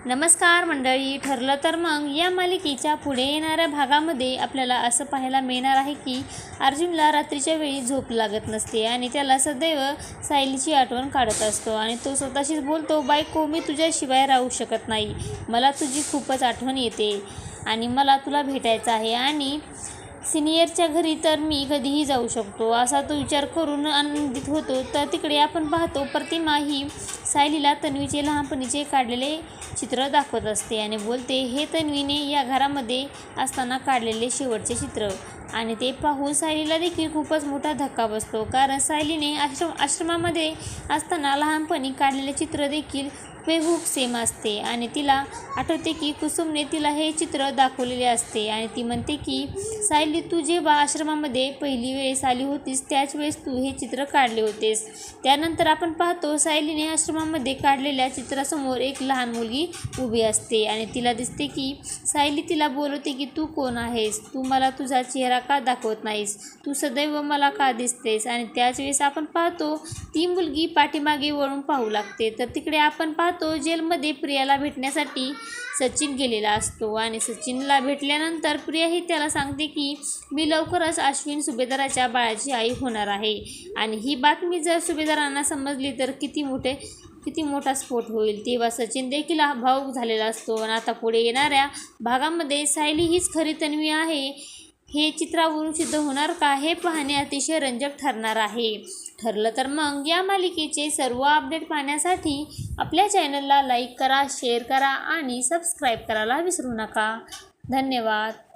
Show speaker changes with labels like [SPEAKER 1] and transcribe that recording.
[SPEAKER 1] नमस्कार मंडळी. ठरलं तर मग या मालिकेच्या पुढे येणाऱ्या भागामध्ये आपल्याला असं पाहायला मिळणार आहे की अर्जुनला रात्रीच्या वेळी झोप लागत नसते आणि त्याला सदैव सायलीची आठवण काढत असतो आणि तो स्वतःशीच बोलतो, बायको मी तुझ्याशिवाय राहू शकत नाही, मला तुझी खूपच आठवण येते आणि मला तुला भेटायचं आहे आणि सिनियरच्या घरी तर मी कधीही जाऊ शकतो, असा तो विचार करून आनंदित होतो. तर तिकडे आपण पाहतो प्रतिमा ही सायलीला तन्वीचे लहानपणीचे काढलेले चित्र दाखवत असते आणि बोलते, हे तन्वीने या घरामध्ये असताना काढलेले शेवटचे चित्र. आणि ते पाहून सायलीला देखील खूपच मोठा धक्का बसतो, कारण सायलीने आश्रमामध्ये असताना लहानपणी काढलेले चित्र देखील हुबेहूब सेम असते आणि तिला आठवते की कुसुमने तिला हे चित्र दाखवलेले असते आणि ती म्हणते की सायली, तू जेव्हा आश्रमामध्ये पहिली वेळेस आली होतीस त्याच वेळेस तू हे चित्र काढले होतेस. त्यानंतर आपण पाहतो सायलीने आश्रमामध्ये काढलेल्या चित्रासमोर एक लहान मुलगी उभी असते आणि तिला दिसते की सायली तिला बोलवते की तू कोण आहेस, तू मला तुझा चेहरा का दाखवत नाहीस, तू सदैव मला का दिसतेस. आणि त्याच वेळेस आपण पाहतो ती मुलगी पाठीमागे वळून पाहू लागते. तर तिकडे आपण पाहतो जेलमध्ये प्रियाला भेटण्यासाठी सचिन गेलेला असतो आणि सचिनला भेटल्यानंतर प्रिया ही त्याला सांगते की मी लवकरच अश्विन सुभेदाराच्या बाळाची आई होणार आहे आणि ही बातमी जर सुभेदारांना समजली तर किती मोठा स्फोट होईल. तेव्हा सचिन देखील भावूक झालेला असतो आणि आता पुढे येणाऱ्या भागामध्ये सायली हीच खरी तन्वी आहे हे चित्रावरून सिद्ध होणार का, हे पाहणे अतिशय रंजक ठरणार आहे. ठरलं तर मग या मालिकेचे सर्व अपडेट पाहण्यासाठी आपल्या चॅनलला लाईक करा, शेअर करा आणि सबस्क्राईब करायला विसरू नका. धन्यवाद.